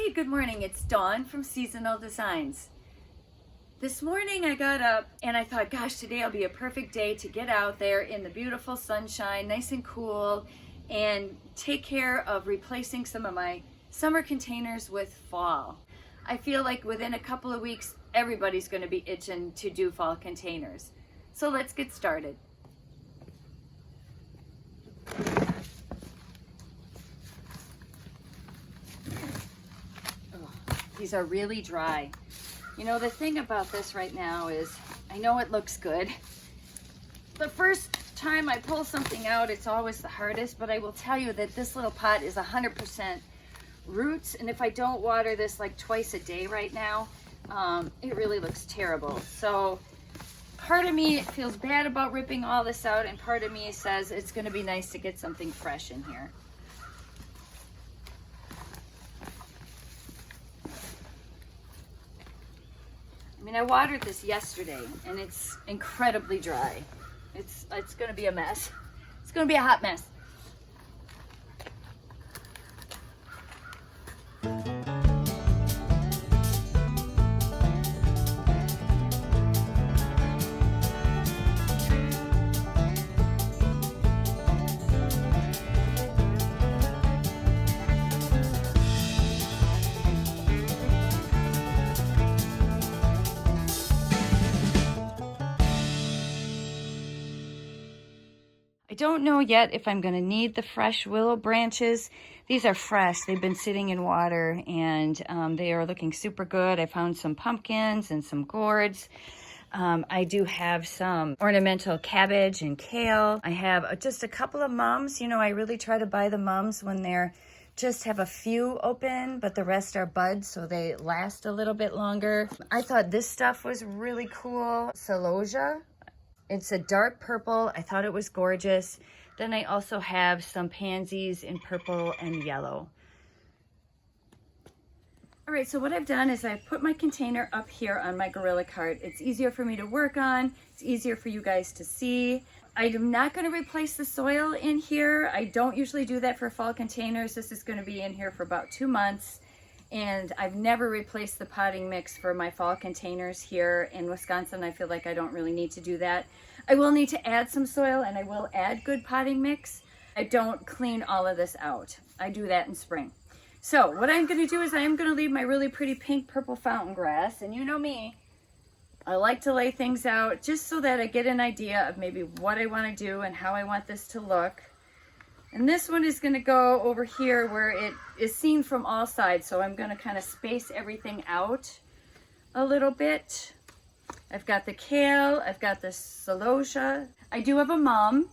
Hey, good morning. It's Dawn from Seasonal Designs. This morning I got up and I thought, gosh, today will be a perfect day to get out there in the beautiful sunshine, nice and cool, and take care of replacing some of my summer containers with fall. I feel like within a couple of weeks, everybody's going to be itching to do fall containers. So let's get started. These are really dry. You know, the thing about this right now is, I know it looks good. The first time I pull something out, it's always the hardest, but I will tell you that this little pot is 100% roots, and if I don't water this like twice a day right now, it really looks terrible. So part of me feels bad about ripping all this out, and part of me says it's gonna be nice to get something fresh in here. I mean, I watered this yesterday and it's incredibly dry. It's gonna be a mess. It's gonna be a hot mess. I don't know yet if I'm going to need the fresh willow branches. These are fresh. They've been sitting in water and they are looking super good. I found some pumpkins and some gourds. I do have some ornamental cabbage and kale. I have just a couple of mums. You know, I really try to buy the mums when they're just have a few open, but the rest are buds, so they last a little bit longer. I thought this stuff was really cool. Celosia. It's a dark purple. I thought it was gorgeous. Then I also have some pansies in purple and yellow. All right, so what I've done is I've put my container up here on my Gorilla cart. It's easier for me to work on. It's easier for you guys to see. I'm not going to replace the soil in here. I don't usually do that for fall containers. This is going to be in here for about 2 months. And I've never replaced the potting mix for my fall containers here in Wisconsin. I feel like I don't really need to do that. I will need to add some soil and I will add good potting mix. I don't clean all of this out. I do that in spring. So what I'm going to do is I am going to leave my really pretty pink purple fountain grass. And you know me, I like to lay things out just so that I get an idea of maybe what I want to do and how I want this to look. And this one is going to go over here where it is seen from all sides. So I'm going to kind of space everything out a little bit. I've got the kale. I've got the celosia. I do have a mum.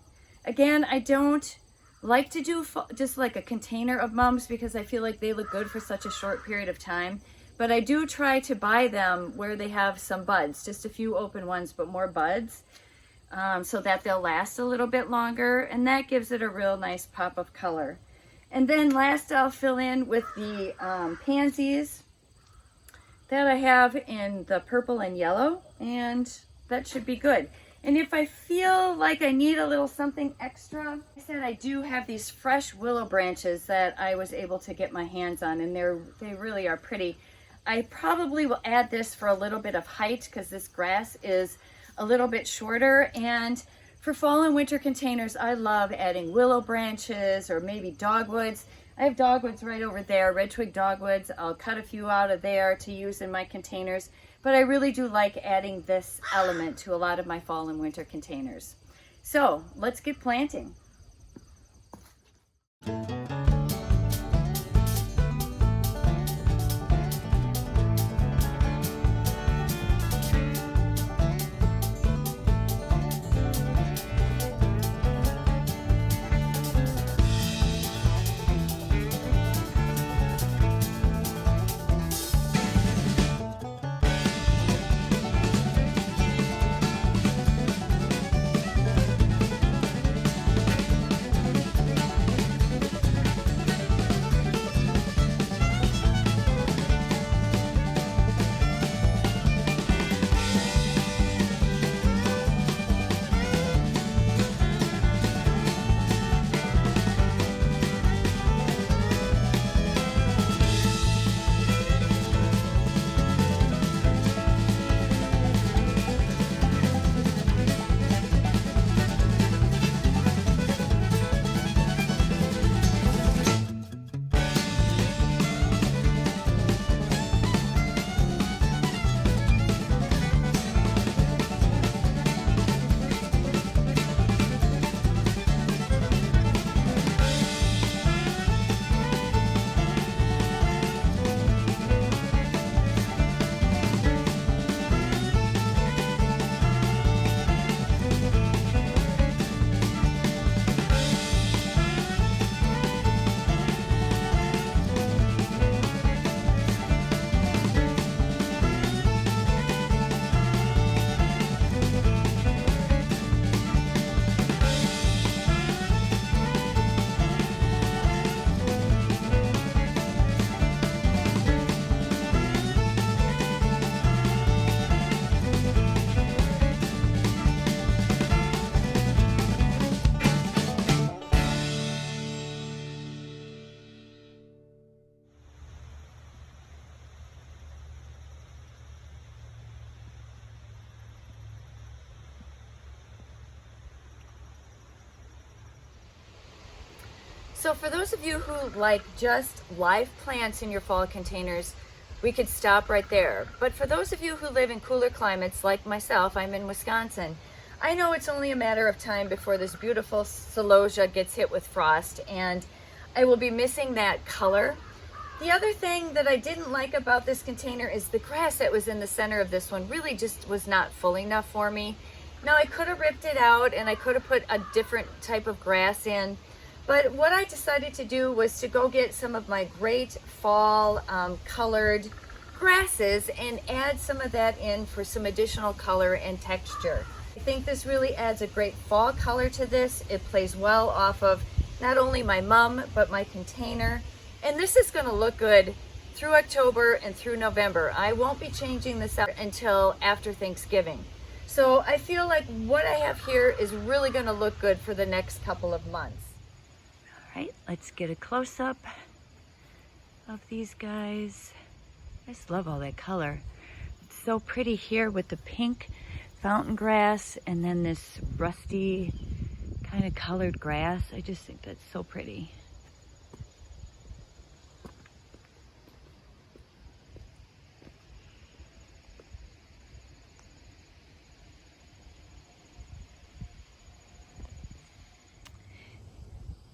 Again, I don't like to do just like a container of mums because I feel like they look good for such a short period of time. But I do try to buy them where they have some buds, just a few open ones, but more buds. So that they'll last a little bit longer, and that gives it a real nice pop of color. And then last I'll fill in with the pansies that I have in the purple and yellow, and that should be good. And if I feel like I need a little something extra, like I said, I do have these fresh willow branches that I was able to get my hands on, and they really are pretty. I probably will add this for a little bit of height because this grass is a little bit shorter. And for fall and winter containers, I love adding willow branches or maybe dogwoods. I have dogwoods right over there, red twig dogwoods. I'll cut a few out of there to use in my containers, but I really do like adding this element to a lot of my fall and winter containers. So let's get planting. So for those of you who like just live plants in your fall containers, we could stop right there. But for those of you who live in cooler climates like myself, I'm in Wisconsin, I know it's only a matter of time before this beautiful celosia gets hit with frost, and I will be missing that color. The other thing that I didn't like about this container is the grass that was in the center of this one really just was not full enough for me. Now I could have ripped it out and I could have put a different type of grass in, but what I decided to do was to go get some of my great fall colored grasses and add some of that in for some additional color and texture. I think this really adds a great fall color to this. It plays well off of not only my mum, but my container. And this is gonna look good through October and through November. I won't be changing this out until after Thanksgiving. So I feel like what I have here is really gonna look good for the next couple of months. All right, let's get a close-up of these guys. I just love all that color. It's so pretty here with the pink fountain grass and then this rusty kind of colored grass. I just think that's so pretty.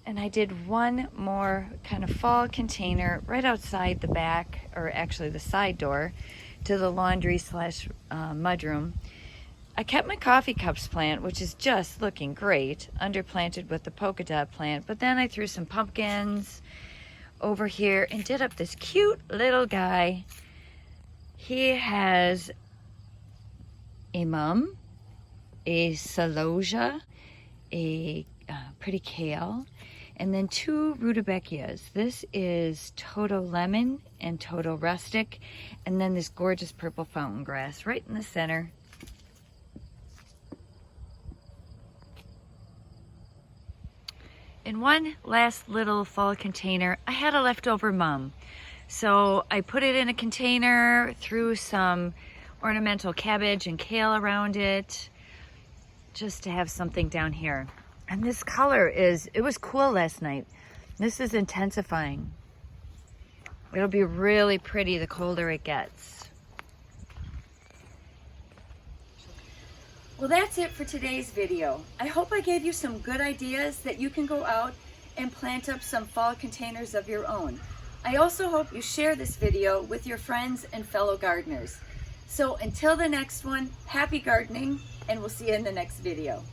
And I did one more kind of fall container right outside the back, or actually the side door, to the laundry slash mudroom. I kept my coffee cups plant, which is just looking great, underplanted with the polka dot plant. But then I threw some pumpkins over here and did up this cute little guy. He has a mum, a celosia, a pretty kale, and then two rudbeckias. This is Toto Lemon and Toto Rustic, and then this gorgeous purple fountain grass right in the center. In one last little fall container, I had a leftover mum. So I put it in a container, threw some ornamental cabbage and kale around it, just to have something down here. And this color it was cool last night. This is intensifying. It'll be really pretty the colder it gets. Well, that's it for today's video. I hope I gave you some good ideas that you can go out and plant up some fall containers of your own. I also hope you share this video with your friends and fellow gardeners. So until the next one, happy gardening, and we'll see you in the next video.